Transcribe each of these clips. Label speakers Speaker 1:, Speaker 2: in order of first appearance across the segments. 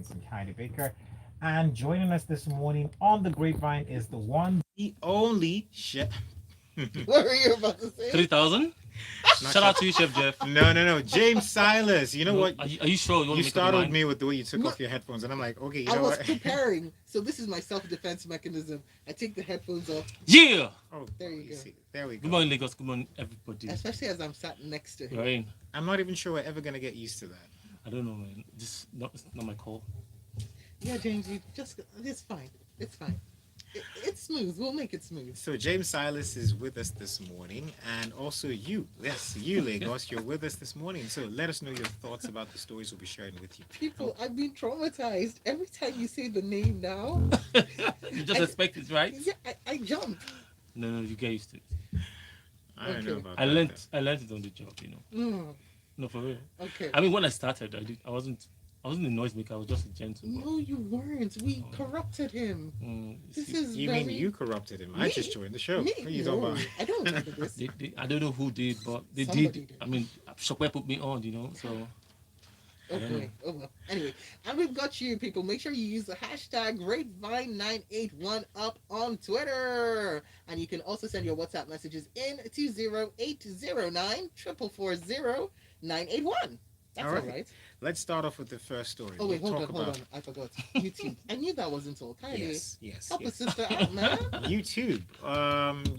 Speaker 1: Prince and Kylie Baker. And joining us this morning on the grapevine is the one, the only chef.
Speaker 2: What were you about to say?
Speaker 3: 3,000?
Speaker 1: Not
Speaker 3: Shout
Speaker 1: chef.
Speaker 3: out to you, Chef Jeff.
Speaker 1: No. James Silas. You know
Speaker 3: No,
Speaker 1: what?
Speaker 3: are you sure you want
Speaker 1: You
Speaker 3: to make up your
Speaker 1: startled
Speaker 3: mind?
Speaker 1: me with the way you took
Speaker 2: No,
Speaker 1: off your headphones, and I'm like, okay, you
Speaker 2: I
Speaker 1: know
Speaker 2: was
Speaker 1: what?
Speaker 2: preparing. So this is my self-defense mechanism. I take the headphones off.
Speaker 3: Yeah!
Speaker 1: Oh,
Speaker 2: There you go.
Speaker 1: see, there we
Speaker 3: Good
Speaker 1: go.
Speaker 3: morning, Lagos. Good morning, everybody.
Speaker 2: Especially as I'm sat next to him.
Speaker 3: Right?
Speaker 1: I'm not even sure we're ever gonna get used to that.
Speaker 3: I don't know, man. This it's not my call.
Speaker 2: Yeah, James, you just it's fine. It's fine. It's smooth. We'll make it smooth.
Speaker 1: So James Silas is with us this morning, and also you, yes, you Lagos, you're with us this morning. So let us know your thoughts about the stories we'll be sharing with you.
Speaker 2: People, I've been traumatized. Every time you say the name now,
Speaker 3: You just
Speaker 2: I-
Speaker 3: expect it, right?
Speaker 2: yeah, I jump.
Speaker 3: No, you get used to it.
Speaker 1: I don't know
Speaker 2: Okay.
Speaker 1: about
Speaker 3: I
Speaker 1: that.
Speaker 3: learned I learned it on the job,
Speaker 2: Mm,
Speaker 3: No, for real.
Speaker 2: okay.
Speaker 3: I mean, when I started, I wasn't a noisemaker. I was just a gentleman.
Speaker 2: No, you weren't. We corrupted him. This
Speaker 3: See,
Speaker 2: is
Speaker 1: You
Speaker 2: very...
Speaker 1: mean you corrupted him? I
Speaker 2: Me?
Speaker 1: just joined the show.
Speaker 2: Me?
Speaker 1: What are you
Speaker 2: No,
Speaker 1: talking about?
Speaker 2: I don't remember this.
Speaker 3: I don't know who did, but they
Speaker 2: Somebody
Speaker 3: did.
Speaker 2: did.
Speaker 3: I mean, Shopware put me on, so
Speaker 2: Oh
Speaker 3: I don't
Speaker 2: boy.
Speaker 3: know.
Speaker 2: Oh well. Anyway, and we've got you people. Make sure you use the hashtag Grapevine981 up on Twitter. And you can also send your WhatsApp messages in to 0809 440 That's
Speaker 1: All
Speaker 2: all
Speaker 1: right.
Speaker 2: right.
Speaker 1: Let's start off with the first story.
Speaker 2: Oh wait,
Speaker 1: We'll
Speaker 2: hold
Speaker 1: talk
Speaker 2: on.
Speaker 1: about
Speaker 2: I forgot. YouTube. I knew that wasn't all. Kylie,
Speaker 1: yes.
Speaker 2: help a sister out, man.
Speaker 1: YouTube.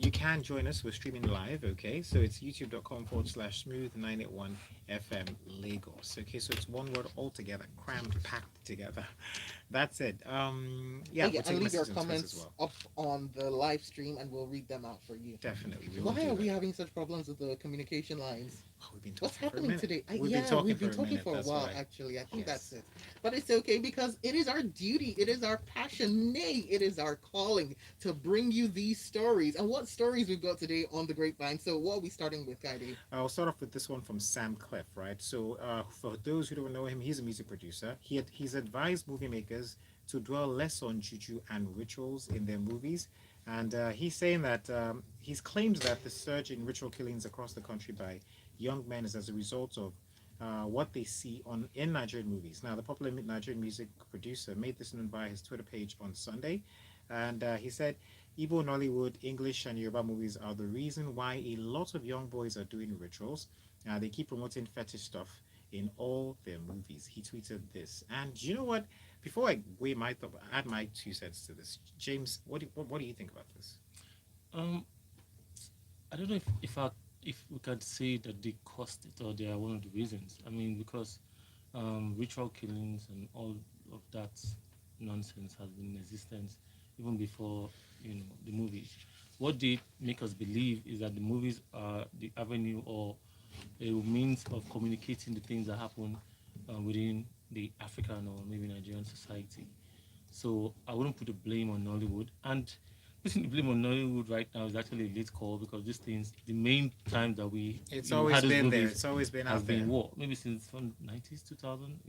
Speaker 1: You can join us. We're streaming live. Okay, so it's youtube.com/smooth981 FM Lagos. Okay, so it's one word all together, crammed, packed together. That's it. Yeah,
Speaker 2: Oh,
Speaker 1: we'll
Speaker 2: yeah,
Speaker 1: take
Speaker 2: and leave your
Speaker 1: messages on Twitter as
Speaker 2: comments
Speaker 1: well.
Speaker 2: up on the live stream, and we'll read them out for you.
Speaker 1: Definitely, we will
Speaker 2: Why
Speaker 1: do
Speaker 2: are we
Speaker 1: that.
Speaker 2: having such problems with the communication lines?
Speaker 1: Oh, we've been
Speaker 2: What's
Speaker 1: talking for a
Speaker 2: happening
Speaker 1: minute.
Speaker 2: today?
Speaker 1: We've
Speaker 2: Yeah,
Speaker 1: been talking
Speaker 2: we've been
Speaker 1: for a
Speaker 2: talking
Speaker 1: minute.
Speaker 2: for a
Speaker 1: That's
Speaker 2: while,
Speaker 1: why.
Speaker 2: actually. I think
Speaker 1: Yes.
Speaker 2: that's it. But it's okay because it is our duty, it is our passion, nay, it is our calling to bring you these stories. And what stories we've got today on the grapevine? So, what are we starting with, Kaidi?
Speaker 1: I'll start off with this one from Sam Clef, right? So, for those who don't know him, he's a music producer. He's advised movie makers to dwell less on juju and rituals in their movies. And he's saying that he's claimed that the surge in ritual killings across the country by young men is as a result of what they see on in Nigerian movies. Now, the popular Nigerian music producer made this known via his Twitter page on Sunday, and he said, "Igbo, Nollywood, English, and Yoruba movies are the reason why a lot of young boys are doing rituals. They keep promoting fetish stuff in all their movies." He tweeted this, and you know what? Before I weigh my add my 2 cents to this, James, what do you think about this?
Speaker 3: Um, I don't know if we can say that they caused it or they are one of the reasons. I mean, because ritual killings and all of that nonsense has been in existence even before the movies. What they make us believe is that the movies are the avenue or a means of communicating the things that happen within the African or maybe Nigerian society. So I wouldn't put the blame on Nollywood. And putting the blame on Nollywood right now is actually a late call because these things, the main time that we
Speaker 1: It's
Speaker 3: had
Speaker 1: always
Speaker 3: those
Speaker 1: been there.
Speaker 3: movies
Speaker 1: It's always been
Speaker 3: has
Speaker 1: out there.
Speaker 3: been what? Maybe since from 90s, 2000,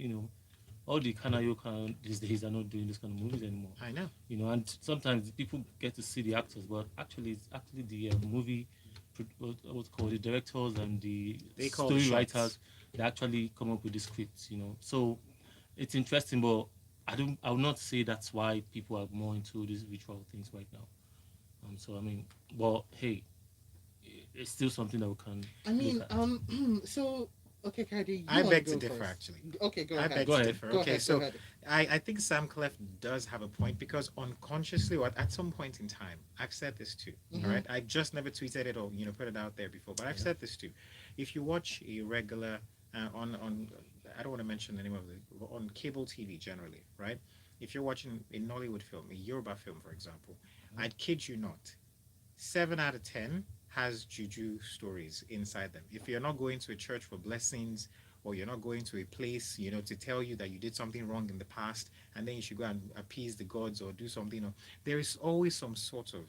Speaker 3: all the Kanayo these days are not doing this kind of movies anymore.
Speaker 1: I know.
Speaker 3: And sometimes people get to see the actors, but actually it's actually the movie, what's called the directors and the
Speaker 1: They call the
Speaker 3: story
Speaker 1: shots.
Speaker 3: writers that actually come up with the scripts. So it's interesting, but I would not say that's why people are more into these ritual things right now. So I mean, but hey, it's still something that we can
Speaker 2: I
Speaker 3: look
Speaker 2: mean,
Speaker 3: at.
Speaker 2: so, okay, Kaidi, you
Speaker 1: I
Speaker 2: want
Speaker 1: beg
Speaker 2: to
Speaker 1: to
Speaker 2: go
Speaker 1: differ,
Speaker 2: first.
Speaker 1: actually.
Speaker 2: Okay, go
Speaker 1: I
Speaker 2: ahead.
Speaker 1: beg
Speaker 3: Go
Speaker 1: to
Speaker 3: ahead.
Speaker 1: differ.
Speaker 2: Go
Speaker 1: Okay,
Speaker 2: ahead, go
Speaker 1: so
Speaker 2: ahead.
Speaker 1: I think Sam Clef does have a point because unconsciously, or at some point in time, I've said this too.
Speaker 2: Mhm.
Speaker 1: All right, I just never tweeted it or put it out there before, but I've
Speaker 3: Yeah.
Speaker 1: said this too. If you watch a regular on I don't want to mention the name of it on cable TV generally, right? If you're watching a Nollywood film, a Yoruba film, for example, I'd kid you not, 7 out of 10 has juju stories inside them. If you're not going to a church for blessings, or you're not going to a place, to tell you that you did something wrong in the past, and then you should go and appease the gods or do something, there is always some sort of,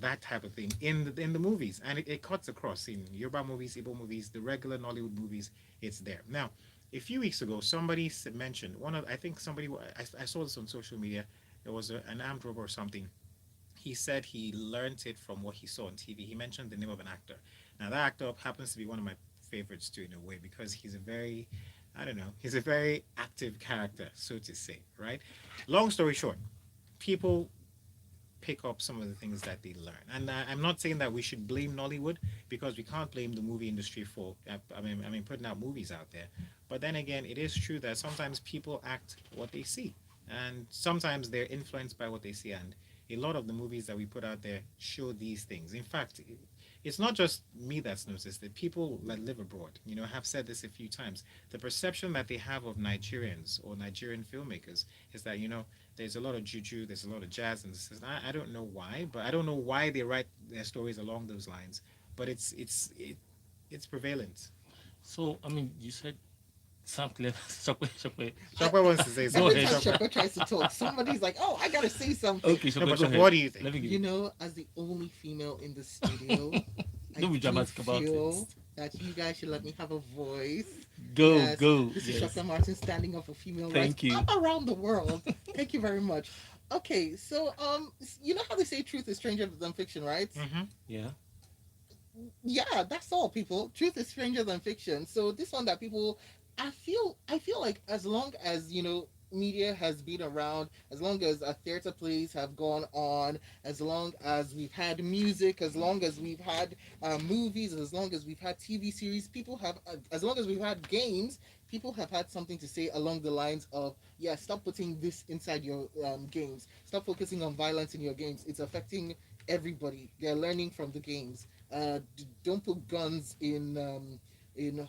Speaker 1: that type of thing in the movies, and it cuts across in Yoruba movies, Igbo movies, the regular Nollywood movies. It's there now. A few weeks ago, somebody mentioned I think somebody, I saw this on social media. It was an armed robber or something. He said he learned it from what he saw on TV. He mentioned the name of an actor. Now, that actor happens to be one of my favorites too, in a way, because he's a very I don't know. He's a very active character, so to say, right? Long story short, people pick up some of the things that they learn. And I'm not saying that we should blame Nollywood because we can't blame the movie industry for, I mean, putting out movies out there. But then again, it is true that sometimes people act what they see, and sometimes they're influenced by what they see. And a lot of the movies that we put out there show these things. In fact, it's not just me that's noticed it. People that live abroad, have said this a few times. The perception that they have of Nigerians or Nigerian filmmakers is that there's a lot of juju, there's a lot of jazz, and this is, I don't know why, but I don't know why they write their stories along those lines. But it's prevalent.
Speaker 3: So, I mean, you said Sam Clever, Shokwe, Shokwe.
Speaker 1: Shopper wants to say
Speaker 3: Go
Speaker 2: Every
Speaker 1: something.
Speaker 3: ahead.
Speaker 2: time
Speaker 1: Shopper.
Speaker 2: Shopper tries to talk, somebody's like, "Oh, I gotta say something."
Speaker 3: Okay,
Speaker 1: No,
Speaker 3: Shokwe,
Speaker 1: but
Speaker 3: go
Speaker 1: Shopper,
Speaker 3: ahead.
Speaker 1: what do you think?
Speaker 3: Let me give
Speaker 2: You
Speaker 3: you.
Speaker 2: know, as the only female in the studio, I
Speaker 3: Don't be
Speaker 2: do
Speaker 3: dramatic about
Speaker 2: feel
Speaker 3: it.
Speaker 2: that you guys should let me have a voice.
Speaker 3: Go,
Speaker 2: Yes,
Speaker 3: go.
Speaker 2: this is
Speaker 3: Yes.
Speaker 2: Shaka Martin standing up for female rights
Speaker 3: Thank you.
Speaker 2: around the world. Thank you very much. Okay, so you know how they say truth is stranger than fiction, right?
Speaker 1: Hmm.
Speaker 3: Yeah.
Speaker 2: Yeah, that's all, people. Truth is stranger than fiction. So this one that people, I feel like as long as media has been around, as long as theater plays have gone on, as long as we've had music, as long as we've had movies, as long as we've had TV series, people have, as long as we've had games, people have had something to say along the lines of, yeah, stop putting this inside your games, stop focusing on violence in your games, it's affecting everybody, they're learning from the games. Don't put guns in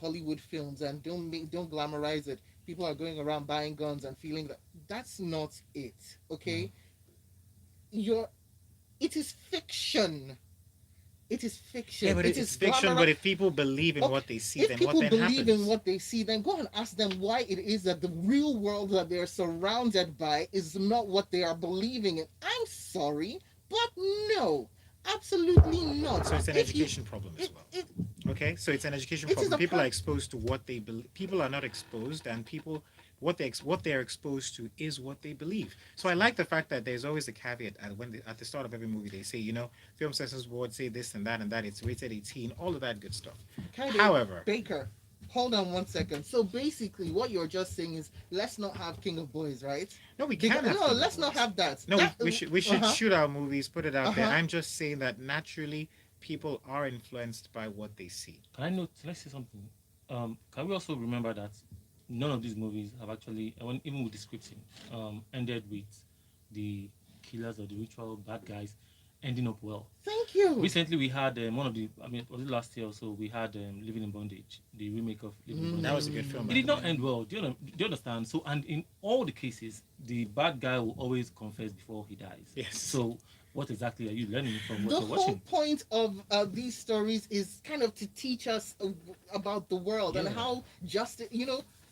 Speaker 2: Hollywood films, and don't glamorize it. People are going around buying guns and feeling that that's not it.
Speaker 3: Mm.
Speaker 2: Okay, you're it is fiction. It is
Speaker 1: Yeah,
Speaker 2: fiction.
Speaker 1: but
Speaker 2: It
Speaker 1: it's
Speaker 2: is
Speaker 1: fiction.
Speaker 2: glamour.
Speaker 1: But if people believe in
Speaker 2: Okay,
Speaker 1: what they see,
Speaker 2: if
Speaker 1: then what
Speaker 2: people
Speaker 1: then
Speaker 2: believe in
Speaker 1: happens?
Speaker 2: what they see, then go and ask them why it is that the real world that they're surrounded by is not what they are believing in. I'm sorry, but no, absolutely not.
Speaker 1: So it's an
Speaker 2: If you,
Speaker 1: education problem as
Speaker 2: it,
Speaker 1: well.
Speaker 2: it,
Speaker 1: Okay, so it's an education
Speaker 2: it is
Speaker 1: problem.
Speaker 2: a
Speaker 1: People are
Speaker 2: pro.
Speaker 1: exposed to what they believe. People are not exposed, and people what they're exposed to is what they believe. So I like the fact that there's always a caveat at the start of every movie they say, film censors board say this and that. It's rated 18, all of that good stuff.
Speaker 2: Kanye
Speaker 1: However,
Speaker 2: Baker. Hold on 1 second. So basically, what you're just saying is, let's not have King of Boys, right?
Speaker 1: no, we
Speaker 2: Because
Speaker 1: can have
Speaker 2: no,
Speaker 1: King of
Speaker 2: let's not
Speaker 1: Boys.
Speaker 2: have that.
Speaker 1: No,
Speaker 2: That
Speaker 1: we
Speaker 2: uh
Speaker 1: should
Speaker 2: huh
Speaker 1: shoot our movies, put it
Speaker 2: uh
Speaker 1: out there.
Speaker 2: huh.
Speaker 1: I'm just saying that naturally people are influenced by what they see.
Speaker 3: Can I note? Can I say something? Can we also remember that none of these movies have actually, even with the scripting, ended with the killers or the ritual bad guys ending up well.
Speaker 2: Thank you.
Speaker 3: Recently, we had one of the, I mean, was it last year or so? We had Living in Bondage, the remake of Living in
Speaker 1: That
Speaker 3: Bondage.
Speaker 1: was a good film,
Speaker 3: It
Speaker 1: by
Speaker 2: Mm.
Speaker 3: did
Speaker 1: the
Speaker 3: not
Speaker 1: way.
Speaker 3: end well. Do you understand? So, and in all the cases, the bad guy will always confess before he dies.
Speaker 1: Yes.
Speaker 3: So, what exactly are you learning from what
Speaker 2: The
Speaker 3: you're
Speaker 2: whole
Speaker 3: watching?
Speaker 2: point of these stories is kind of to teach us about the world and
Speaker 3: Yeah.
Speaker 2: how just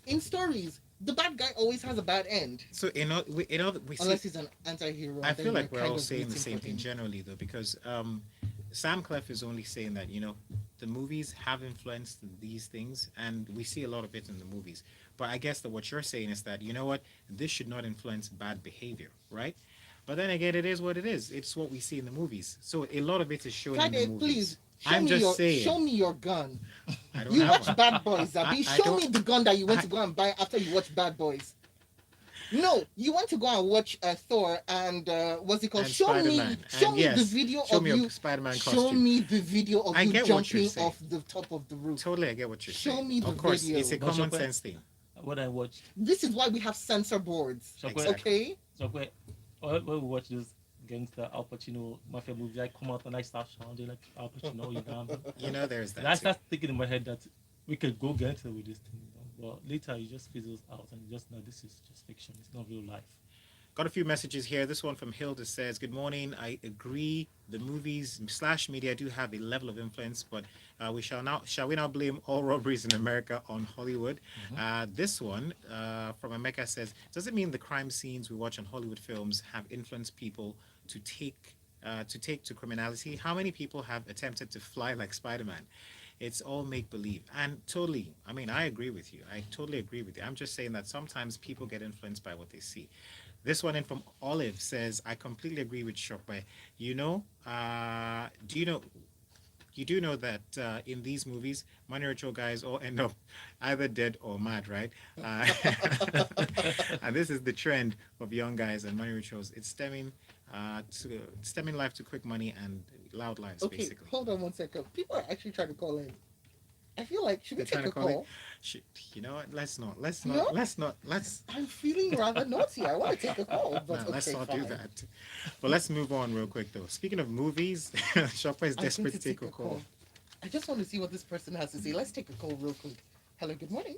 Speaker 2: in stories, the bad guy always has a bad end,
Speaker 1: So we see.
Speaker 2: unless he's an anti-hero,
Speaker 1: I
Speaker 2: and then
Speaker 1: feel
Speaker 2: you're
Speaker 1: like we're
Speaker 2: kind
Speaker 1: all
Speaker 2: of
Speaker 1: saying the
Speaker 2: rooting
Speaker 1: same
Speaker 2: for
Speaker 1: thing
Speaker 2: him.
Speaker 1: generally, though, because Sam Clef is only saying that the movies have influenced these things, and we see a lot of it in the movies. But I guess that what you're saying is that this should not influence bad behavior, right? But then again, it is what it is. It's what we see in the movies. So a lot of it is shown in the
Speaker 2: Kanye,
Speaker 1: movies.
Speaker 2: please
Speaker 1: I'm just
Speaker 2: show
Speaker 1: saying,
Speaker 2: me your gun.
Speaker 1: I don't
Speaker 2: You
Speaker 1: have
Speaker 2: watch
Speaker 1: one.
Speaker 2: Bad Boys,
Speaker 1: I,
Speaker 2: Abi.
Speaker 1: I
Speaker 2: Show
Speaker 1: don't.
Speaker 2: me the gun that you went
Speaker 1: I,
Speaker 2: to go and buy after you watched Bad Boys. No, you went to go and watch Thor and what's it called?
Speaker 1: and Spider Man,
Speaker 2: Show
Speaker 1: and
Speaker 2: me the
Speaker 1: yes,
Speaker 2: video
Speaker 1: show
Speaker 2: of
Speaker 1: me a
Speaker 2: you.
Speaker 1: Spider Man
Speaker 2: Show
Speaker 1: costume.
Speaker 2: me the video of
Speaker 1: I
Speaker 2: you
Speaker 1: get what you're
Speaker 2: jumping
Speaker 1: saying.
Speaker 2: off the top of the roof.
Speaker 1: Totally, I get what you're
Speaker 2: Show
Speaker 1: saying.
Speaker 2: me the
Speaker 1: Of course, it's
Speaker 2: video.
Speaker 1: a
Speaker 3: But
Speaker 1: common
Speaker 3: Shokwe,
Speaker 1: sense thing.
Speaker 3: what I watched,
Speaker 2: This is why we have censor boards.
Speaker 3: Shokwe,
Speaker 1: Exactly.
Speaker 2: Okay?
Speaker 3: Shokwe, when we watch those gangster Al Pacino mafia movies, I come out and I start shouting like Al Pacino, you know.
Speaker 1: There's
Speaker 3: And I
Speaker 1: that too.
Speaker 3: start thinking in my head that we could go gangster with this thing, but later it just fizzles out and you just know this is just fiction. It's not real life.
Speaker 1: Got a few messages here. This one from Hilda says, "Good morning. I agree. The movies slash media do have a level of influence, but shall we now blame all robberies in America on Hollywood?"
Speaker 3: Mhm.
Speaker 1: This one from Emeka says, "Does it mean the crime scenes we watch on Hollywood films have influenced people to take to criminality? How many people have attempted to fly like Spider-Man? It's all make believe." And totally, I mean, I agree with you. I totally agree with you. I'm just saying that sometimes people get influenced by what they see. This one in from Olive says, "I completely agree with Shokbai. You know, do you know you do know that in these movies, money ritual guys all end up either dead or mad, right? Uh, and this is the trend of young guys and money rituals. It's stemming life to quick money and loud lives,
Speaker 2: Okay,
Speaker 1: basically.
Speaker 2: hold on one second. People are actually trying to call in. I feel like should we
Speaker 1: They're trying
Speaker 2: take
Speaker 1: to
Speaker 2: a
Speaker 1: call in.
Speaker 2: call?
Speaker 1: Shit, you know what? Let's not. Let's
Speaker 2: No,
Speaker 1: not. Let's not. Let's
Speaker 2: I'm feeling rather naughty. I want to take a call,
Speaker 1: nah.
Speaker 2: but
Speaker 1: Let's
Speaker 2: okay,
Speaker 1: not do
Speaker 2: fine.
Speaker 1: that. But let's move on real quick, though. Speaking of movies, Shopper is
Speaker 2: I'm going
Speaker 1: desperate
Speaker 2: to
Speaker 1: to take
Speaker 2: take
Speaker 1: a
Speaker 2: a
Speaker 1: call.
Speaker 2: call. I just want to see what this person has to say. Let's take a call real quick. Hello, good morning.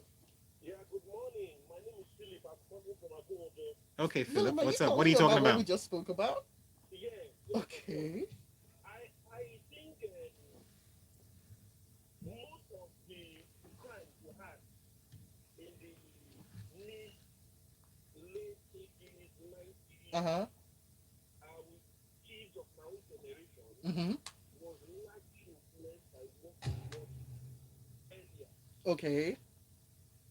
Speaker 4: Yeah, good morning. My name is Philip. I'm calling from Abuja.
Speaker 1: Okay,
Speaker 2: Philip,
Speaker 1: Philip,
Speaker 2: are you
Speaker 1: what's up? What are
Speaker 2: calling
Speaker 1: you talking
Speaker 2: about what we
Speaker 1: about?
Speaker 2: just spoke about?
Speaker 4: Yeah, yes, of course.
Speaker 2: Okay.
Speaker 4: I think most of the crimes we had in the mid late 80s, 90s,
Speaker 2: Uh huh.
Speaker 4: with kids of my own generation
Speaker 2: Mm-hmm.
Speaker 4: was largely influenced by what we watched earlier.
Speaker 2: Okay.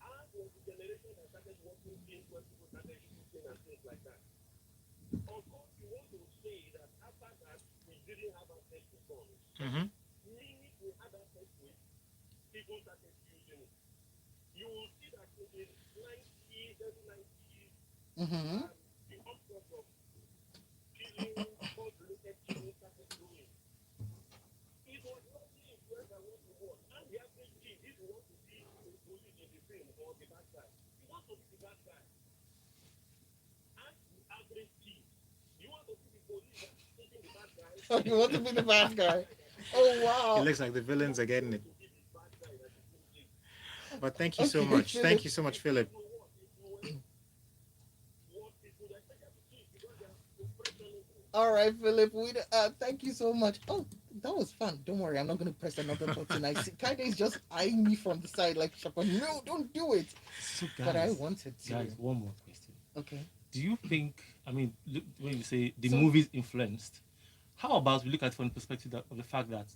Speaker 4: Ours was the generation that started watching things when people started shooting and things like that. Of course, you want to say that after that, we didn't have access to guns.
Speaker 1: Mm-hmm.
Speaker 4: Meaning we had access to it, people started using it. You will see that in the 90s, early 90s,
Speaker 2: Mm-hmm.
Speaker 4: the upsurge of killing, cause-related killing started growing. It was largely influenced by what you want. And the average kid, if you want to be a police in the film or the bad guy, you want to be the bad guy. Ask the average kid, you want to be the police that is taking the bad guy,
Speaker 2: Oh, you want to
Speaker 4: or
Speaker 2: be
Speaker 4: you
Speaker 2: the
Speaker 4: want to
Speaker 2: bad
Speaker 4: be the
Speaker 2: guy?
Speaker 4: guy that is
Speaker 2: Oh
Speaker 4: being chased?
Speaker 1: It
Speaker 2: wow.
Speaker 1: looks like the
Speaker 4: You
Speaker 1: villains
Speaker 4: want
Speaker 1: are
Speaker 4: to
Speaker 1: getting
Speaker 4: want
Speaker 1: it.
Speaker 4: to be the bad guy that is being chased.
Speaker 1: But thank you so
Speaker 2: Okay,
Speaker 1: much. Thank
Speaker 2: Philip.
Speaker 1: you so much,
Speaker 4: And this
Speaker 1: Philip.
Speaker 4: will what? It will what it will especially kids because they are impressionable.
Speaker 2: All right, Philip. Thank you so much. Oh, that was fun. Don't worry, I'm not going to press another button. I see. Kaide is just eyeing me from the side like Shapa. No, don't do it.
Speaker 3: So
Speaker 2: But I
Speaker 3: guys,
Speaker 2: wanted to.
Speaker 3: guys, one more question.
Speaker 2: Okay.
Speaker 3: Do you think? I mean, look, when you say the
Speaker 2: So
Speaker 3: movies influenced, how about we look at it from the perspective of the fact that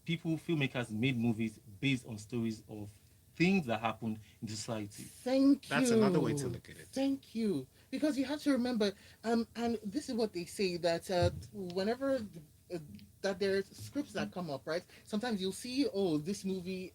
Speaker 3: people, filmmakers, made movies based on stories of things that happened in society.
Speaker 2: thank
Speaker 1: That's another way to
Speaker 2: you.
Speaker 1: look at it.
Speaker 2: Thank you. Because you have to remember, and this is what they say that whenever uh, that there's scripts that come up, right? Sometimes you'll see, oh, this movie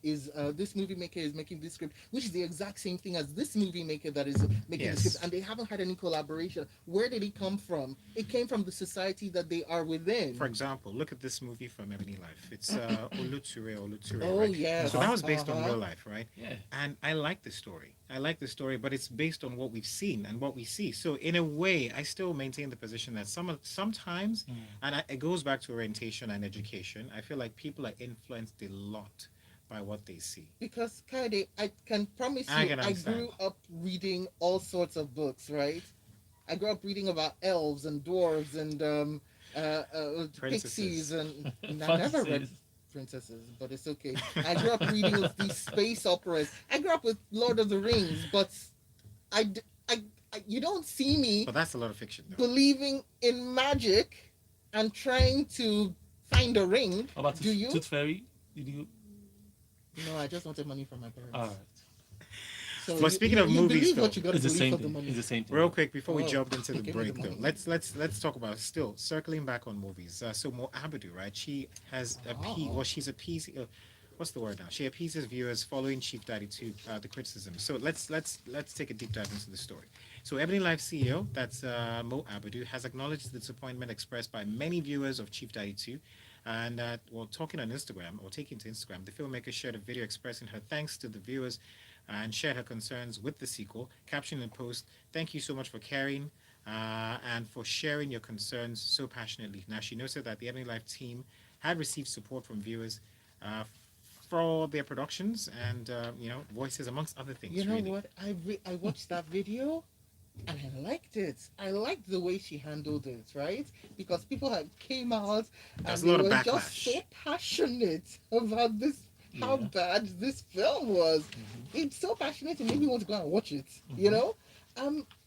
Speaker 2: maker is making this script, which is the exact same thing as this movie maker that is making the script,
Speaker 1: Yes.
Speaker 2: and they haven't had any collaboration. Where did it come from? It came from the society that they are
Speaker 1: For
Speaker 2: within.
Speaker 1: example, look at this movie from Ebony Life. It's Oluture,
Speaker 2: Oh
Speaker 1: right? So that
Speaker 2: yes.
Speaker 1: was based on real life, right?
Speaker 3: Yeah.
Speaker 1: And I like the story. I like the story, but it's based on what we've seen and what we see. So in a way, I still maintain the position that sometimes,
Speaker 3: Mm.
Speaker 1: and it goes back to orientation and education. I feel like people are influenced a lot by what they see.
Speaker 2: Because Kaide, I can promise
Speaker 1: I
Speaker 2: you,
Speaker 1: can
Speaker 2: I
Speaker 1: understand.
Speaker 2: grew up reading all sorts of books, right? I grew up reading about elves and dwarves and pixies,
Speaker 1: Princesses.
Speaker 2: and I never read
Speaker 3: Fantasies.
Speaker 2: princesses, but it's okay. I grew up reading these space operas. I grew up with Lord of the Rings, but I, d- you don't see me
Speaker 1: But that's a lot of fiction, though.
Speaker 2: believing in magic and trying to find a ring.
Speaker 3: How about
Speaker 2: Do you?
Speaker 3: Tooth Fairy? Did you?
Speaker 2: No, I just wanted money from my
Speaker 3: All
Speaker 2: parents.
Speaker 3: right.
Speaker 2: So
Speaker 1: But speaking of
Speaker 2: you
Speaker 1: movies,
Speaker 2: believe
Speaker 1: though,
Speaker 2: what you got to
Speaker 3: It's the
Speaker 2: believe
Speaker 3: same
Speaker 2: for the
Speaker 3: thing. It's
Speaker 2: money.
Speaker 3: the same thing.
Speaker 1: real quick before we
Speaker 2: Oh,
Speaker 1: jumped into the
Speaker 2: give me the
Speaker 1: break, though,
Speaker 2: money.
Speaker 1: let's talk about still circling back on movies. So Mo Abudu, right? She has
Speaker 2: Oh.
Speaker 1: she's appeasing. What's the word now? She appeases viewers following Chief Daddy to the criticism. So let's take a deep dive into the story. So Ebony Life CEO, that's Mo Abudu, has acknowledged the disappointment expressed by many viewers of Chief Daddy 2. And while talking on Instagram or taking to Instagram, the filmmaker shared a video expressing her thanks to the viewers and shared her concerns with the sequel, captioning the post, "Thank you so much for caring and for sharing your concerns so passionately." Now, she noted that the Ebony Life team had received support from viewers uh, for their productions and, voices, amongst other
Speaker 2: You
Speaker 1: things,
Speaker 2: know
Speaker 1: really.
Speaker 2: what? I watched that video and I liked it. I liked the way she handled it, right? Because people had came out
Speaker 1: There's
Speaker 2: and
Speaker 1: a
Speaker 2: they
Speaker 1: lot of
Speaker 2: were just so
Speaker 1: backlash.
Speaker 2: passionate about this, how
Speaker 3: Yeah.
Speaker 2: bad this film was.
Speaker 3: Mm-hmm.
Speaker 2: It's so passionate it made me want to go and watch it. You
Speaker 3: Mm-hmm.
Speaker 2: know?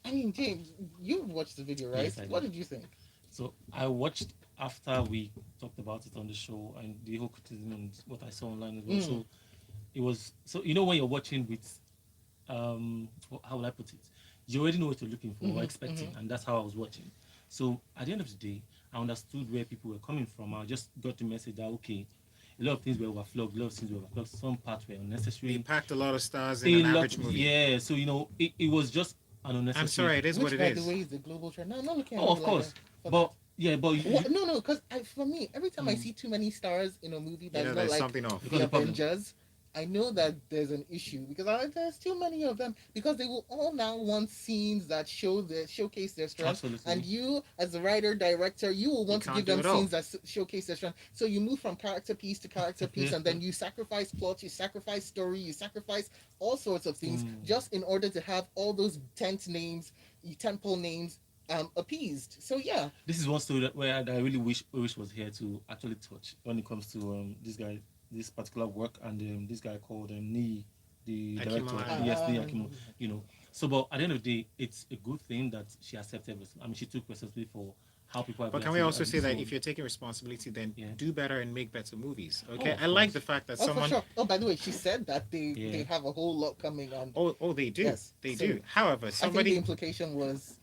Speaker 2: I mean, James, you watched the video, right?
Speaker 3: Yes, I
Speaker 2: What
Speaker 3: did.
Speaker 2: did you think?
Speaker 3: So I watched after we talked about it on the show and the whole criticism and what I saw online as well.
Speaker 2: Mm,
Speaker 3: So it was so when you're watching with how will I put it? You already know what you're looking for or
Speaker 2: mm-hmm,
Speaker 3: expecting,
Speaker 2: mm-hmm.
Speaker 3: and that's how I was watching. So at the end of the day, I understood where people were coming from. I just got the message that okay, a lot of things were overflogged, a lot of things were overflogged, some parts were
Speaker 1: They
Speaker 3: unnecessary.
Speaker 1: packed a lot of stars in
Speaker 3: A
Speaker 1: an
Speaker 3: lot,
Speaker 1: average movie.
Speaker 3: yeah. So it was just an
Speaker 1: I'm
Speaker 3: unnecessary.
Speaker 1: sorry, it is what
Speaker 2: Which,
Speaker 1: it
Speaker 2: by the
Speaker 1: is.
Speaker 2: way, is the global trend. No, I'm not looking at
Speaker 3: Oh,
Speaker 2: you
Speaker 3: of
Speaker 2: like that
Speaker 3: course,
Speaker 2: for that.
Speaker 3: but yeah, but
Speaker 2: What? No, no, because for me, every time I
Speaker 3: mm,
Speaker 2: see too many stars in a movie
Speaker 1: You
Speaker 2: that's
Speaker 1: know,
Speaker 2: not
Speaker 1: there's
Speaker 2: like
Speaker 1: something off.
Speaker 3: because
Speaker 2: the
Speaker 3: the problem.
Speaker 2: Avengers, I know that there's an issue because there's too many of them because they will all now want scenes that showcase their strength, and
Speaker 3: Absolutely.
Speaker 2: you as a writer director, you will
Speaker 1: You
Speaker 2: want to
Speaker 1: can't
Speaker 2: give
Speaker 1: do
Speaker 2: them
Speaker 1: it all.
Speaker 2: scenes that showcase their strength. So you move from character piece to character piece, and then you sacrifice plot, you sacrifice story, you sacrifice all sorts of things
Speaker 3: Mm.
Speaker 2: just in order to have all those temple names appeased. So yeah.
Speaker 3: This is one story where I really wish was here to actually touch when it comes to this guy, this particular work, and this guy called Nee, the director.
Speaker 1: Akimala.
Speaker 3: Yes, Nee Akimo.
Speaker 2: Um,
Speaker 3: You know. So, but at the end of the day, it's a good thing that she accepted everything. I mean, she took responsibility for how people have
Speaker 1: But can we
Speaker 3: reacted.
Speaker 1: also say that
Speaker 3: So,
Speaker 1: if you're taking responsibility, then
Speaker 3: yeah.
Speaker 1: do better and make better movies?
Speaker 3: Oh,
Speaker 1: Okay,
Speaker 3: of
Speaker 1: I like the
Speaker 3: course.
Speaker 1: fact that
Speaker 2: Oh, for
Speaker 1: someone.
Speaker 2: sure. Oh, by the way, she said that they
Speaker 3: Yeah.
Speaker 2: have a whole lot coming on.
Speaker 1: Oh, they do,
Speaker 2: Yes.
Speaker 1: they
Speaker 2: So
Speaker 1: do. However,
Speaker 2: I think the
Speaker 1: somebody.
Speaker 2: implication was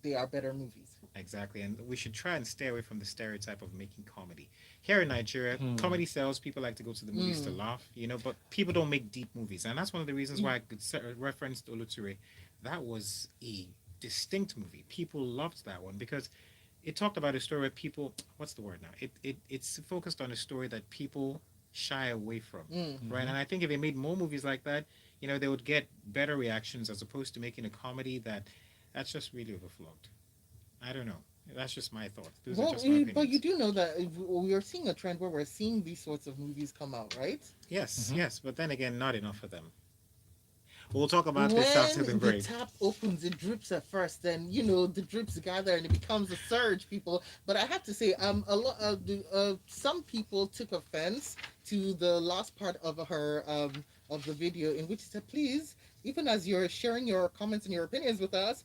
Speaker 2: they are better movies.
Speaker 1: Exactly, and we should try and stay away from the stereotype of making comedy. Here in Nigeria,
Speaker 3: Hmm.
Speaker 1: comedy sells. People like to go to the movies to
Speaker 2: Mm.
Speaker 1: laugh, but people don't make deep movies, and that's one of the reasons why I could reference Oluture. That was a distinct movie. People loved that one because it talked about a story where people. What's the word now? It's focused on a story that people shy away from,
Speaker 2: Mm.
Speaker 1: right?
Speaker 3: Hmm.
Speaker 1: And I think if they made more movies like that, they would get better reactions as opposed to making a comedy that's just really overflogged. I don't know. That's just my thoughts. Those are
Speaker 2: Well,
Speaker 1: just my
Speaker 2: but you
Speaker 1: opinions.
Speaker 2: do know that we are seeing a trend where we're seeing these sorts of movies come out, right?
Speaker 1: Yes,
Speaker 3: Hmm.
Speaker 1: yes, but then again, not enough of them. We'll talk about this after the
Speaker 2: When the
Speaker 1: break.
Speaker 2: tap opens, it drips at first, then the drips gather and it becomes a surge, people. But I have to say, a lot of some people took offense to the last part of the video in which it said, please, even as you're sharing your comments and your opinions with us,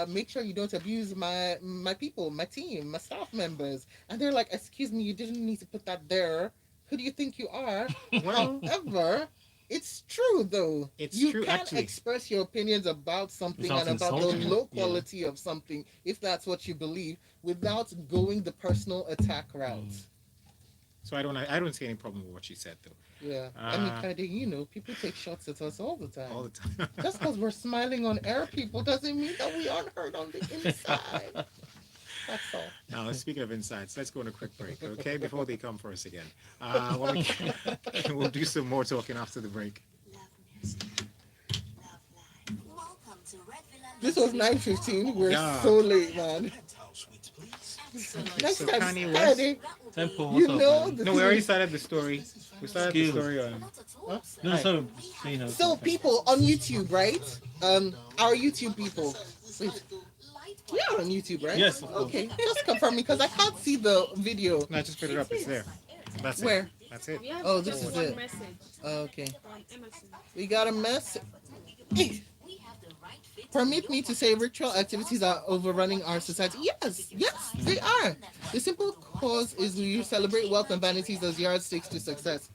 Speaker 2: make sure you don't abuse my people, my team, my staff members. And they're like, excuse me, you didn't need to put that there. Who do you think you are?
Speaker 1: Well,
Speaker 2: However, it's true though.
Speaker 1: it's
Speaker 2: You
Speaker 1: true
Speaker 2: can
Speaker 1: actually.
Speaker 2: express your opinions about something
Speaker 3: Without
Speaker 2: and about the
Speaker 3: insulting it.
Speaker 2: low
Speaker 3: Yeah.
Speaker 2: quality of something, if that's what you believe, without going the personal attack route.
Speaker 3: Mm.
Speaker 1: So I don't see any problem with what she said though.
Speaker 2: Yeah. I mean,
Speaker 1: Uh,
Speaker 2: Kade, people take shots at us all the
Speaker 1: all
Speaker 2: time.
Speaker 1: the time.
Speaker 2: Just because we're smiling on air, people, doesn't mean that we aren't hurt on the inside. That's all.
Speaker 1: Now, speaking of insights, let's go on a quick break, okay? Before they come for us again. When we'll do some more talking after the break.
Speaker 5: Love music. Love life. Welcome to Red Villa
Speaker 2: This was
Speaker 5: Luxury
Speaker 2: 9:15. We're
Speaker 1: Yeah.
Speaker 2: so late, man.
Speaker 5: Penthouse suites, please.
Speaker 2: Next
Speaker 1: So
Speaker 2: time,
Speaker 1: Kanye West.
Speaker 2: Kade,
Speaker 3: Tempo,
Speaker 2: you
Speaker 3: what's up,
Speaker 2: know
Speaker 3: man?
Speaker 2: the
Speaker 1: No, we already
Speaker 2: thing.
Speaker 1: started the story. We started the
Speaker 3: Skills.
Speaker 1: story on.
Speaker 5: Not at all,
Speaker 2: Huh?
Speaker 5: sir.
Speaker 3: No,
Speaker 2: Hi.
Speaker 3: sorry, saying how.
Speaker 2: So people on YouTube, right? Our YouTube people. Wait,
Speaker 5: Light
Speaker 2: we are on YouTube, right?
Speaker 3: Yes, of course.
Speaker 2: Okay, just confirm me because I can't see the video.
Speaker 1: No, just put it up. It's there. That's it.
Speaker 2: Where?
Speaker 1: That's it.
Speaker 6: We have
Speaker 2: Oh,
Speaker 6: just
Speaker 2: this is
Speaker 6: one
Speaker 2: it.
Speaker 6: message
Speaker 2: Okay,
Speaker 6: on Emerson.
Speaker 2: we got a mess. Hey,
Speaker 5: We have the right fit.
Speaker 2: permit me to say ritual activities are overrunning our society. Yes, yes, they are. The simple cause is we celebrate wealth and vanities as yardsticks to success.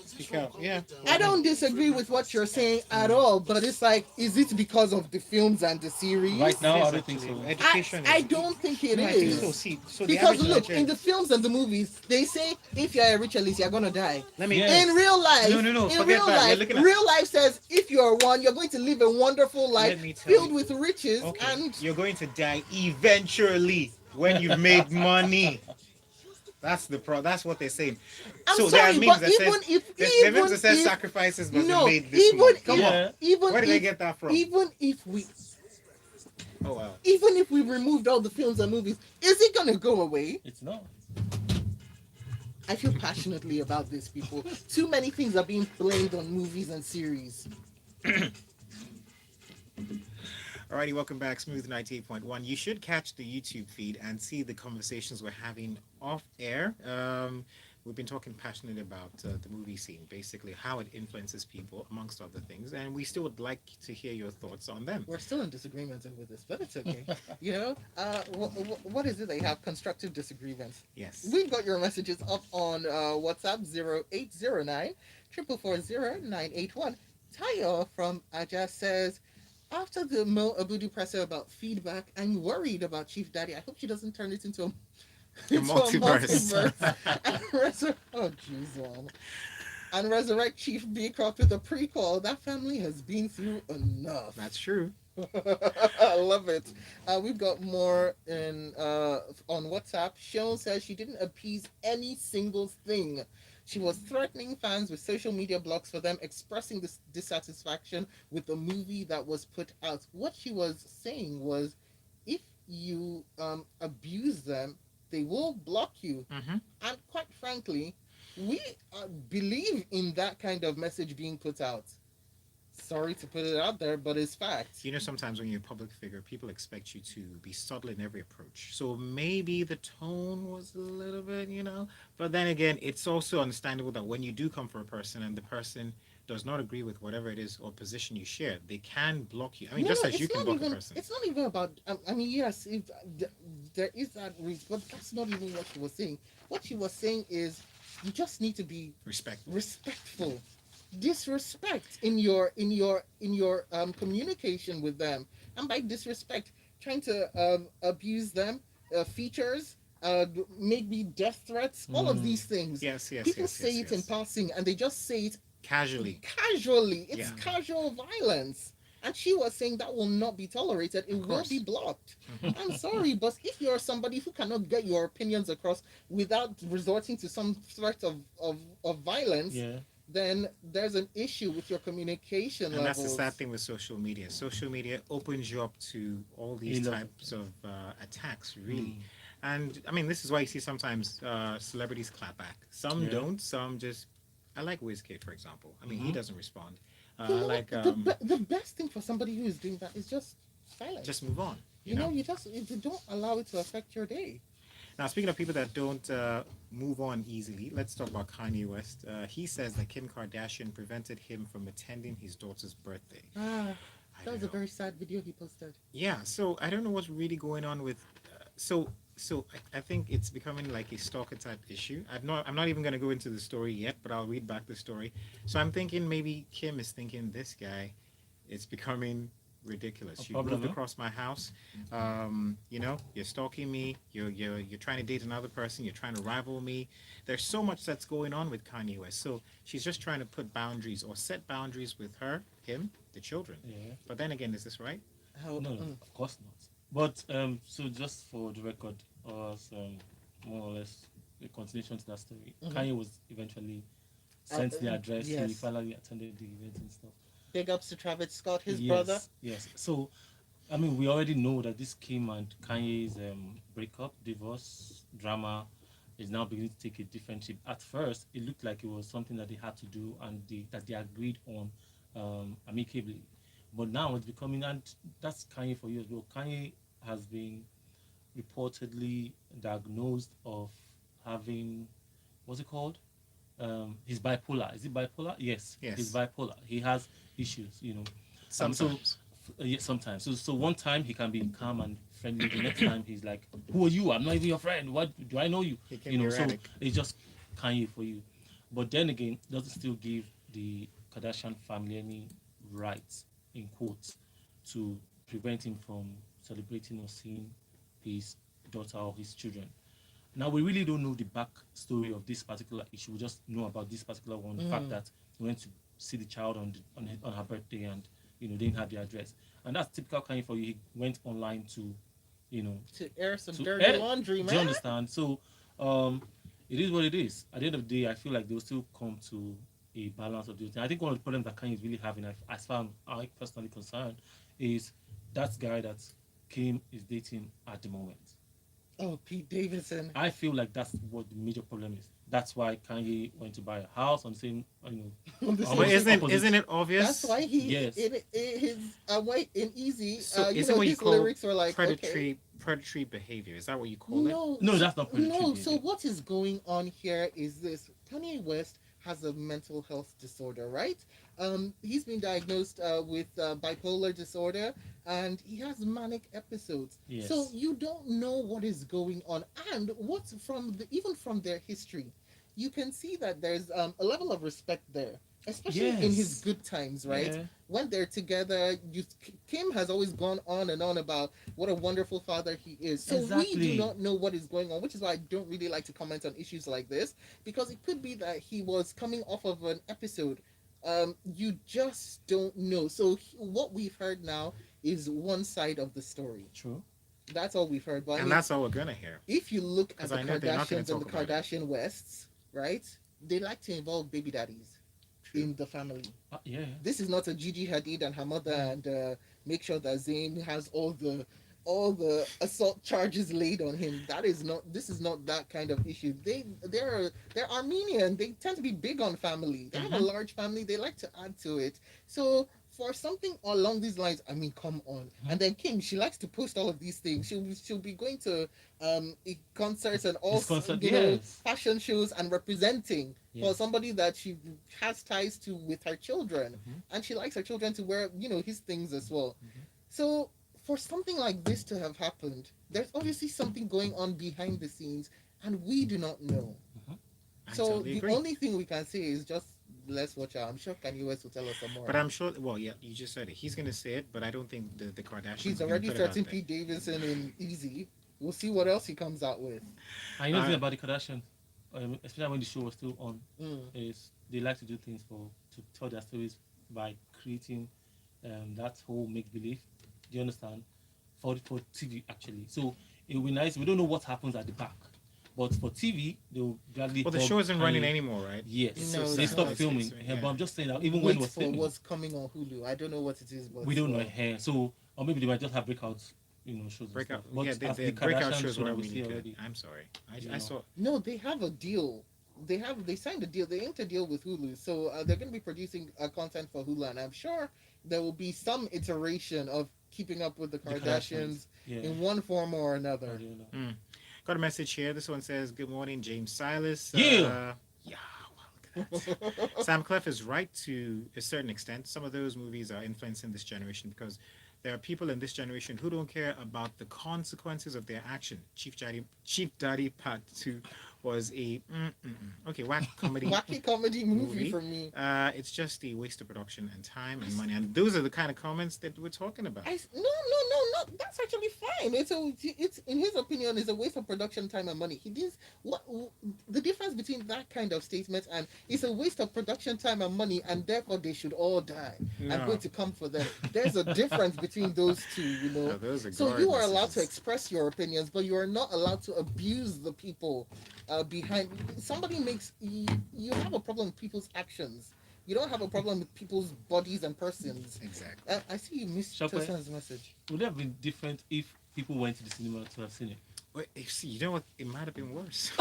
Speaker 1: Speak out. Yeah.
Speaker 2: I don't disagree with what you're saying at all, but it's like, is it because of the films and the series?
Speaker 3: Right now,
Speaker 1: It is
Speaker 3: I don't think
Speaker 1: actually.
Speaker 3: so.
Speaker 1: Education
Speaker 2: I
Speaker 1: is.
Speaker 2: don't think it
Speaker 1: No, I think so.
Speaker 2: is.
Speaker 1: See, so the
Speaker 2: Because
Speaker 1: average
Speaker 2: look,
Speaker 1: Nigerian.
Speaker 2: in the films and the movies, they say if you're a ritualist, you're gonna die.
Speaker 1: Let me.
Speaker 3: Yes.
Speaker 2: In real life,
Speaker 1: No,
Speaker 2: in
Speaker 1: forget
Speaker 2: real
Speaker 1: that. We're
Speaker 2: life,
Speaker 1: looking at-
Speaker 2: real life says if you're one, you're going to live a wonderful life
Speaker 1: Let me tell
Speaker 2: filled
Speaker 1: you.
Speaker 2: with riches
Speaker 1: Okay,
Speaker 2: and
Speaker 1: you're going to die eventually when you've made money. That's the pro. That's what they're saying.
Speaker 2: I'm
Speaker 1: so
Speaker 2: sorry,
Speaker 1: there are memes
Speaker 2: but
Speaker 1: that
Speaker 2: even
Speaker 1: says
Speaker 2: if
Speaker 1: there are
Speaker 2: even
Speaker 1: memes that says
Speaker 2: if
Speaker 1: sacrifices must
Speaker 2: no,
Speaker 1: be made this
Speaker 2: even
Speaker 1: month.
Speaker 2: if
Speaker 1: Come on.
Speaker 3: Yeah.
Speaker 2: even
Speaker 1: Where did they
Speaker 2: if
Speaker 1: get that from?
Speaker 2: even if we
Speaker 1: Oh wow.
Speaker 2: even if we removed all the films and movies, is it gonna go away?
Speaker 3: It's not.
Speaker 2: I feel passionately about this, people. Too many things are being blamed on movies and series.
Speaker 1: Alrighty, welcome back. Smooth 98.1. You should catch the YouTube feed and see the conversations we're having off air. We've been talking passionately about the movie scene, basically how it influences people, amongst other things, and we still would like to hear your thoughts on them.
Speaker 2: We're still in disagreement with this, but it's okay. What is it? They have constructive disagreements.
Speaker 1: Yes.
Speaker 2: We've got your messages up on WhatsApp 0809 444 981. Tayo from Aja says, after the Mo Abudu presser about feedback, I'm worried about Chief Daddy. I hope she doesn't turn it into
Speaker 1: The
Speaker 2: into a
Speaker 1: multiverse.
Speaker 2: multiverse and oh jeez, man, and resurrect Chief Beecroft with a prequel. That family has been through enough.
Speaker 1: That's true.
Speaker 2: I love it. We've got more in on WhatsApp. Sean says she didn't appease any single thing. She was threatening fans with social media blocks for them expressing this dissatisfaction with the movie that was put out. What she was saying was, if you abuse them, they will block you.
Speaker 1: Hmm.
Speaker 2: And quite frankly, we believe in that kind of message being put out. Sorry to put it out there, but it's fact.
Speaker 1: You know, sometimes when you're a public figure, people expect you to be subtle in every approach. So maybe the tone was a little bit, but then again, it's also understandable that when you do come for a person and the person does not agree with whatever it is or position you share, they can block you. I mean,
Speaker 2: No,
Speaker 1: just
Speaker 2: no,
Speaker 1: as you
Speaker 2: it's
Speaker 1: can
Speaker 2: not
Speaker 1: block a
Speaker 2: even.
Speaker 1: person.
Speaker 2: It's not even about. I mean, yes, there is that reason, but that's not even what she was saying. What she was saying is, you just need to be
Speaker 1: Respectful.
Speaker 2: respectful. Disrespect in your communication with them, and by disrespect, trying to abuse them, features, maybe death threats, all of
Speaker 3: Mm.
Speaker 2: these things.
Speaker 1: Yes, yes,
Speaker 2: People
Speaker 1: yes,
Speaker 2: say
Speaker 1: yes,
Speaker 2: it in
Speaker 1: yes.
Speaker 2: passing, and they just say it
Speaker 1: Casually.
Speaker 2: casually. It's
Speaker 1: Yeah,
Speaker 2: casual violence. And she was saying that will not be tolerated. It
Speaker 1: of
Speaker 2: will be
Speaker 1: course.
Speaker 2: blocked.
Speaker 1: Hmm.
Speaker 2: I'm sorry, but if you're somebody who cannot get your opinions across without resorting to some threat of violence,
Speaker 3: Yeah.
Speaker 2: then there's an issue with your communication
Speaker 1: And that's the sad
Speaker 2: levels.
Speaker 1: thing with social media. Social media opens you up to all
Speaker 3: A
Speaker 1: these
Speaker 3: lot of
Speaker 1: types of attacks, really.
Speaker 3: mm.
Speaker 1: And I mean, this is why you see sometimes celebrities clap back. Some
Speaker 3: Yeah.
Speaker 1: don't. Some just. I like Wizkid, for example. I mean, he
Speaker 3: Hmm.
Speaker 1: doesn't respond.
Speaker 2: You
Speaker 1: I
Speaker 2: know what?
Speaker 1: like
Speaker 2: The best thing for somebody who is doing that is just
Speaker 1: just
Speaker 2: silence.
Speaker 1: move on. You
Speaker 2: You know,
Speaker 1: know.
Speaker 2: you don't allow it to affect your day.
Speaker 1: Now, speaking of people that don't move on easily, let's talk about Kanye West. He says that Kim Kardashian prevented him from attending his daughter's birthday.
Speaker 2: Ah,
Speaker 1: I
Speaker 2: that
Speaker 1: don't
Speaker 2: was a
Speaker 1: know.
Speaker 2: very sad video he posted.
Speaker 1: Yeah, so I don't know what's really going on with. So I think it's becoming like a stalker type issue. I'm not even going to go into the story yet, but I'll read back the story. So I'm thinking maybe Kim is thinking this guy is becoming
Speaker 3: A
Speaker 1: ridiculous. You
Speaker 3: problem,
Speaker 1: moved
Speaker 3: huh?
Speaker 1: across my house. You're stalking me. You're trying to date another person. You're trying to rival me. There's so much that's going on with Kanye West. So she's just trying to put boundaries or set boundaries with her, him, the children.
Speaker 3: Yeah.
Speaker 1: But then again, is this right?
Speaker 2: How?
Speaker 3: No, no, of course not. But so just for the record, more or less a continuation to that story.
Speaker 2: Mhm.
Speaker 3: Kanye was eventually sent the address. He
Speaker 2: Yes.
Speaker 3: finally attended the event and stuff.
Speaker 2: Big ups to Travis Scott, his brother.
Speaker 3: Yes, yes. So, I mean, we already know that this Kim and Kanye's breakup, divorce, drama is now beginning to take a different shape. At first, it looked like it was something that they had to do and that they agreed on amicably. But now it's becoming, and that's Kanye for you as well. Kanye has been reportedly diagnosed of having, what's it called? He's bipolar. Is it bipolar? Yes, he's
Speaker 1: Yes.
Speaker 3: bipolar. He has issues, you know. So
Speaker 1: Sometimes.
Speaker 3: yeah, sometimes. So one time he can be calm and friendly. The next time he's like, "Who are you? I'm not even your friend. What do I know you?"
Speaker 1: He can
Speaker 3: You
Speaker 1: be
Speaker 3: know. So
Speaker 1: erratic.
Speaker 3: it's just Kanye for you. But then again, doesn't still give the Kardashian family any rights in quotes to prevent him from celebrating or seeing his daughter or his children. Now we really don't know the backstory of this particular issue. We just know about this particular one, the fact
Speaker 2: Mm.
Speaker 3: that he went to see the child on her birthday, and they didn't have the address. And that's typical Kanye for you. He went online to, you know,
Speaker 2: To air some
Speaker 3: to
Speaker 2: dirty laundry,
Speaker 3: do you
Speaker 2: man.
Speaker 3: understand? So um, it is what it is. At the end of the day, I feel like they'll still come to a balance of the thing. I think one of the problems that Kanye is really having, as far as I personally concerned, is that guy that Kim is dating at the moment.
Speaker 2: Oh, Pete Davidson.
Speaker 3: I feel like that's what the major problem is. That's why Kanye went to buy a house on the same,
Speaker 2: On the
Speaker 3: almost
Speaker 1: But
Speaker 2: same
Speaker 1: isn't
Speaker 2: ship.
Speaker 3: opposite.
Speaker 1: isn't it
Speaker 2: That's
Speaker 1: obvious?
Speaker 2: why he
Speaker 3: Yes.
Speaker 2: in his white in easy.
Speaker 1: So
Speaker 2: You
Speaker 1: isn't
Speaker 2: know,
Speaker 1: what you
Speaker 2: his
Speaker 1: call
Speaker 2: lyrics were like, okay,
Speaker 1: predatory behavior? Is that what you call it?
Speaker 2: no,
Speaker 3: No, that's not predatory
Speaker 2: no. So
Speaker 3: behavior.
Speaker 2: what is going on here is this: Kanye West has a mental health disorder, right? He's been diagnosed with bipolar disorder, and he has manic episodes. So
Speaker 3: Yes.
Speaker 2: you don't know what is going on, and what's from even from their history. you can see that there's a level of respect there, especially in his
Speaker 3: Yes.
Speaker 2: good times, right?
Speaker 3: Yeah.
Speaker 2: When they're together, Kim has always gone on and on about what a wonderful father he is. So we do
Speaker 3: Exactly.
Speaker 2: not know what is going on, which is why I don't really like to comment on issues like this, because it could be that he was coming off of an episode. You just don't know. So what we've heard now is one side of the story.
Speaker 3: True.
Speaker 2: That's all we've heard. But I
Speaker 1: And
Speaker 2: mean,
Speaker 1: that's all we're gonna hear
Speaker 2: if you look
Speaker 1: because
Speaker 2: at the
Speaker 1: I know they're not gonna
Speaker 2: Kardashians and the
Speaker 1: talk about it.
Speaker 2: Kardashian Wests, right? They like to involve baby daddies
Speaker 1: True.
Speaker 2: in the family.
Speaker 3: Yeah.
Speaker 2: This is not a Gigi Hadid and her mother and make sure that Zayn has all the assault charges laid on him. That is not. This is not that kind of issue. They're Armenian. They tend to be big on family. They have a
Speaker 1: Mm-hmm.
Speaker 2: large family. They like to add to it. So for something along these lines, I mean, come on. And then Kim, she likes to post all of these things. She'll be going to concerts and
Speaker 3: His
Speaker 2: also
Speaker 3: concert. Yes.
Speaker 2: fashion shows and representing for
Speaker 3: Yes.
Speaker 2: somebody that she has ties to with her children,
Speaker 3: Mhm.
Speaker 2: and she likes her children to wear his things as well.
Speaker 3: Mhm.
Speaker 2: So for something like this to have happened, there's obviously something going on behind the scenes, and we do not know.
Speaker 3: Mhm.
Speaker 1: I
Speaker 2: So
Speaker 1: totally
Speaker 2: the
Speaker 1: agree.
Speaker 2: only thing we can say is just let's watch out. I'm sure Kanye West will tell us some more.
Speaker 1: But I'm sure. Well, yeah, you just said it. He's gonna say it, but I don't think the Kardashians
Speaker 2: He's
Speaker 1: are gonna
Speaker 2: already
Speaker 1: put it out
Speaker 2: threatened
Speaker 1: there.
Speaker 2: Pete Davidson in Easy. We'll see what else he comes out with.
Speaker 3: And you know the thing
Speaker 1: Uh,
Speaker 3: about the Kardashians, especially when the show was still on,
Speaker 2: Mm.
Speaker 3: is they like to do things to tell their stories by creating that whole make believe. Do you understand? For TV actually. So it will be nice. We don't know what happens at the back, but for TV they will gladly.
Speaker 1: well, the
Speaker 3: hug
Speaker 1: show isn't running
Speaker 3: Kanye.
Speaker 1: anymore, right?
Speaker 3: Yes,
Speaker 1: It's
Speaker 2: No,
Speaker 1: so
Speaker 3: they
Speaker 2: it's
Speaker 1: sad.
Speaker 3: stopped
Speaker 2: not.
Speaker 3: filming. Yeah, but I'm just saying that even when it
Speaker 2: Wait
Speaker 3: was
Speaker 2: for
Speaker 3: filming,
Speaker 2: what's coming on Hulu. I don't know what it is, but
Speaker 3: we don't know here. So or maybe they might just have breakouts, shows and
Speaker 1: Breakout.
Speaker 3: stuff. But
Speaker 1: Yeah,
Speaker 3: as
Speaker 1: the
Speaker 3: the
Speaker 1: breakout
Speaker 3: Kardashian
Speaker 1: shows
Speaker 3: show
Speaker 1: were
Speaker 3: that we
Speaker 1: really
Speaker 3: see
Speaker 1: good.
Speaker 3: already,
Speaker 1: I'm sorry.
Speaker 3: you
Speaker 1: I
Speaker 3: know.
Speaker 1: saw.
Speaker 2: No, they have a deal. They signed a deal. They inked a deal with Hulu, so they're going to be producing content for Hulu, and I'm sure there will be some iteration of keeping up with the
Speaker 3: The Kardashians.
Speaker 2: Kardashians
Speaker 3: Yeah.
Speaker 2: in one form or
Speaker 3: I
Speaker 2: another.
Speaker 3: don't know.
Speaker 1: Mm. Got a message here. This one says, "Good morning, James Silas."
Speaker 3: Yeah.
Speaker 1: Yeah. Wow, look at that. Sam Clef is right to a certain extent. Some of those movies are influencing this generation because there are people in this generation who don't care about the consequences of their action. Chief Daddy Part 2 was a okay whack comedy
Speaker 2: Wacky comedy movie
Speaker 1: movie.
Speaker 2: for me.
Speaker 1: It's just a waste of production and time and money. And those are the kind of comments that we're talking about.
Speaker 2: No. That's actually fine. It's in his opinion is a waste of production time and money. He did what the difference between that kind of statement and it's a waste of production time and money, and therefore they should all die. I'm
Speaker 1: No.
Speaker 2: going to come for them. There's a difference between those two,
Speaker 1: No, those are
Speaker 2: So
Speaker 1: guard
Speaker 2: you are allowed to
Speaker 1: messages.
Speaker 2: express your opinions, but you are not allowed to abuse the people behind. Somebody makes you have a problem with people's actions. You don't have a problem with people's bodies and persons.
Speaker 1: Exactly.
Speaker 2: I see you missed
Speaker 3: Shopware.
Speaker 2: Tosan's message.
Speaker 3: Would it have been different if people went to the cinema to have seen it?
Speaker 1: Wait, you see, you know what? It might have been worse.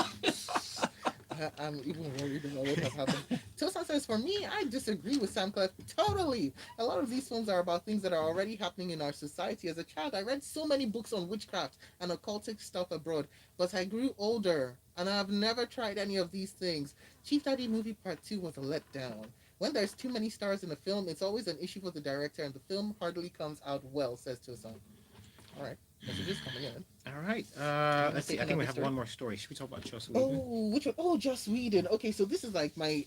Speaker 2: I'm even worried about what has happened. Tosan says, for me, I disagree with Sam Clef totally. A lot of these films are about things that are already happening in our society. As a child, I read so many books on witchcraft and occultic stuff abroad, but I grew older and I've never tried any of these things. Chief Daddy Movie Part 2 was a letdown. When there's too many stars in a film, it's always an issue for the director, and the film hardly comes out well, says Tosan. All right, messages coming in.
Speaker 1: All right. Let's see.
Speaker 2: take
Speaker 1: I think we
Speaker 2: another
Speaker 1: have
Speaker 2: story?
Speaker 1: one more story. Should we talk about Joss Whedon?
Speaker 2: Oh, which one? Oh, Joss Whedon. Okay, so this is like my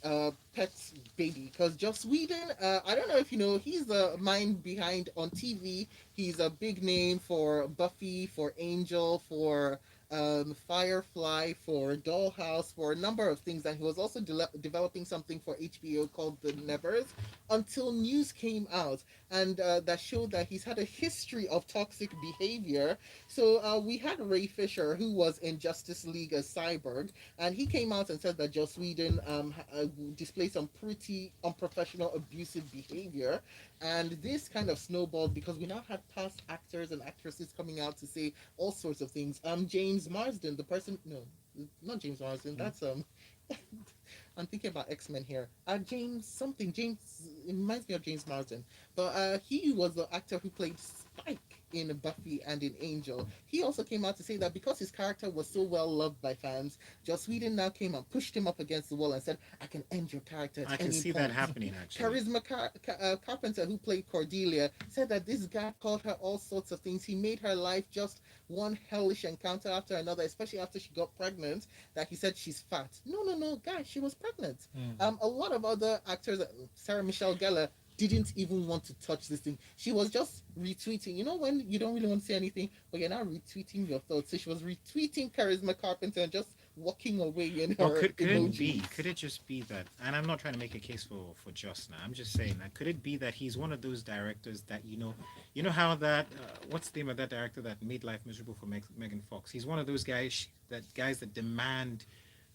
Speaker 2: pet's baby because Joss Whedon. I don't know if you know, he's the mind behind on TV. He's a big name for Buffy, for Angel, for Firefly, for Dollhouse, for a number of things, and he was also developing something for HBO called The Nevers. Until news came out and that showed that he's had a history of toxic behavior. So we had Ray Fisher, who was in Justice League as Cyborg, and he came out and said that Joss Whedon displayed some pretty unprofessional, abusive behavior. And this kind of snowballed because we now had past actors and actresses coming out to say all sorts of things. James Marsden, the person, no, not James Marsden, that's I'm thinking about X-Men here. James something. James. It reminds me of James Marsden, but he was the actor who played Spike in Buffy and in Angel. He also came out to say that because his character was so well loved by fans, Joss Whedon now came and pushed him up against the wall and said, "I can end your character at
Speaker 1: I can
Speaker 2: any
Speaker 1: see that
Speaker 2: point."
Speaker 1: happening actually.
Speaker 2: Carpenter, who played Cordelia, said that this guy called her all sorts of things. He made her life just one hellish encounter after another, especially after she got pregnant. That he said she's fat. No, no, no, guys, she was pregnant. A lot of other actors, Sarah Michelle Gellar, didn't even want to touch this thing. She was just retweeting. You know when you don't really want to say anything, but you're now retweeting your thoughts. So she was retweeting Charisma Carpenter and just walking away in
Speaker 1: Or
Speaker 2: her
Speaker 1: could it be?
Speaker 2: emojis.
Speaker 1: Could it just be that? And I'm not trying to make a case for just now. I'm just saying that could it be that he's one of those directors that you know how that what's the name of that director that made life miserable for Megan Fox? He's one of those guys that demand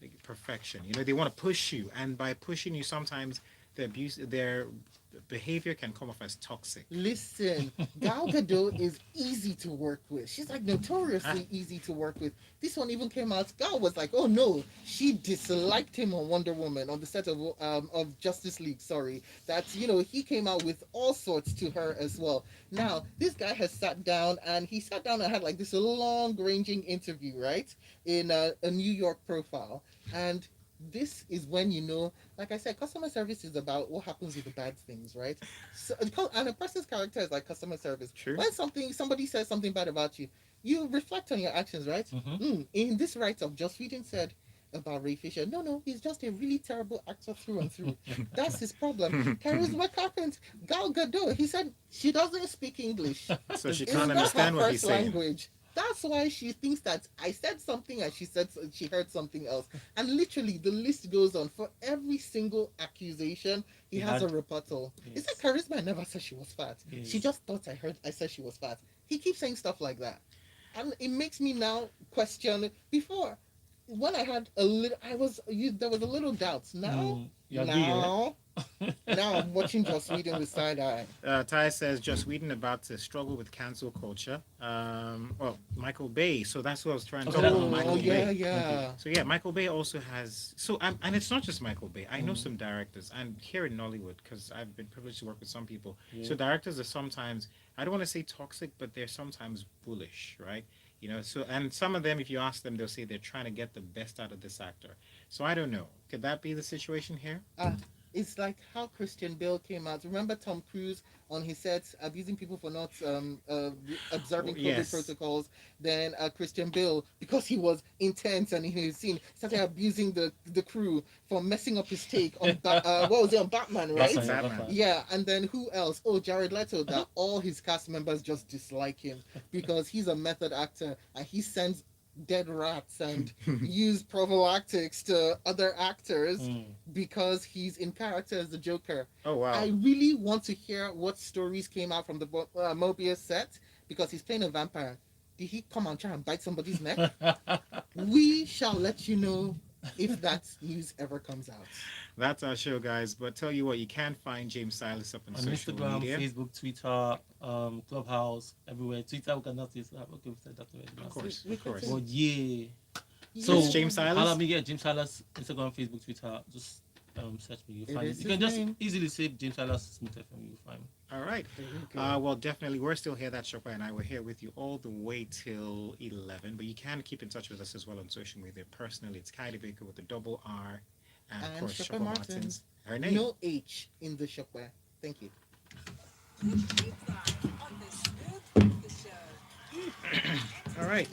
Speaker 1: like, perfection. You know, they want to push you, and by pushing you, sometimes their behavior can come off as toxic.
Speaker 2: Listen, Gal Gadot is easy to work with. She's like
Speaker 1: Ah,
Speaker 2: notoriously easy to work with. This one even came out. Gal was like, "Oh no," she disliked him on Wonder Woman on the set of Justice League. Sorry, that he came out with all sorts to her as well. Now this guy has sat down and he sat down and had like this long ranging interview, right, in a New York profile, and this is when like I said, customer service is about what happens with the bad things, right? So, and a person's character is like customer service.
Speaker 1: true.
Speaker 2: When somebody says something bad about you, you reflect on your actions, right?
Speaker 3: Mm-hmm.
Speaker 2: In this write up, Joss Whedon said about Ray Fisher, no, no, he's just a really terrible actor through and through. That's his problem. Charisma Carpenter, Gal Gadot, he said she doesn't speak English.
Speaker 1: So she
Speaker 2: It's
Speaker 1: can't
Speaker 2: not her
Speaker 1: understand what he's
Speaker 2: first
Speaker 1: saying.
Speaker 2: language. That's why she thinks that I said something and she heard something else. And literally, the list goes on. For every single accusation, he
Speaker 3: He
Speaker 2: has a
Speaker 3: had
Speaker 2: rebuttal. Is that
Speaker 3: yes,
Speaker 2: Charisma? I never said she was fat. She
Speaker 3: yes.
Speaker 2: just thought I said she was fat. He keeps saying stuff like that, and it makes me now question. Before, when I had a little, there was a little doubt. Now,
Speaker 3: You agree, yeah?
Speaker 2: now, now I'm watching Joss Whedon with side eye.
Speaker 1: Ty says Joss Whedon about to struggle with cancel culture. Well, Michael Bay. So that's what I was trying to
Speaker 3: Okay,
Speaker 1: talk
Speaker 3: that's
Speaker 1: about.
Speaker 3: what
Speaker 2: Oh
Speaker 1: Michael
Speaker 3: okay.
Speaker 2: yeah,
Speaker 1: Bay.
Speaker 3: Okay.
Speaker 2: yeah.
Speaker 1: So yeah, Michael Bay also has. And it's not just Michael Bay. I know
Speaker 3: Mm,
Speaker 1: some directors, and here in Nollywood, because I've been privileged to work with some people.
Speaker 3: yeah.
Speaker 1: So directors are sometimes, I don't want to say toxic, but they're sometimes bullish, right? You know. So and some of them, if you ask them, they'll say they're trying to get the best out of this actor. So I don't know. Could that be the situation here?
Speaker 2: Uh, it's like how Christian Bale came out. Remember Tom Cruise on his sets abusing people for not observing COVID
Speaker 1: Yes.
Speaker 2: protocols. Then Christian Bale, because he was intense and he was seen, started abusing the crew for messing up his take on what was it on Batman,
Speaker 3: That's
Speaker 2: right?
Speaker 3: fine, yeah, that's
Speaker 1: Batman.
Speaker 3: fine.
Speaker 2: Yeah, and then who else? Oh, Jared Leto. That all his cast members just dislike him because he's a method actor and he sends dead rats and use prophylactics to other actors
Speaker 3: Mm.
Speaker 2: because he's in character as the Joker.
Speaker 1: Oh wow.
Speaker 2: I really want to hear what stories came out from the Mobius set because he's playing a vampire. Did he come and try and bite somebody's neck? We shall let you know if that news ever comes out.
Speaker 1: That's our show, guys. But tell you what, you can find James Silas up on
Speaker 3: On
Speaker 1: social
Speaker 3: Instagram,
Speaker 1: media.
Speaker 3: Facebook, Twitter, Clubhouse, everywhere. Twitter, we cannot say that. Okay, we said that already.
Speaker 1: Of
Speaker 3: Last
Speaker 1: course,
Speaker 2: We
Speaker 1: of
Speaker 2: can
Speaker 1: course.
Speaker 2: say-
Speaker 3: But yeah. So,
Speaker 1: It's James Silas?
Speaker 3: Holla me, yeah, James Silas, Instagram, Facebook, Twitter. Just search me.
Speaker 2: It
Speaker 3: You find
Speaker 2: is
Speaker 3: it. You can
Speaker 2: his
Speaker 3: just
Speaker 2: name.
Speaker 3: easily save James Silas Smith FM. You'll find me.
Speaker 1: All right.
Speaker 2: There you go.
Speaker 1: Well, definitely, we're still here. That's Shopper and I. We're here with you all the way till 11. But you can keep in touch with us as well on social media. Personally, it's Kylie Baker with the double R. And of
Speaker 2: And
Speaker 1: course,
Speaker 2: Shopper
Speaker 1: Shopper
Speaker 2: Martins.
Speaker 1: Martins. Her name.
Speaker 2: No H in the shopware. Thank you.
Speaker 5: With Big Time on the Smooth Breakfast Show.
Speaker 1: All right.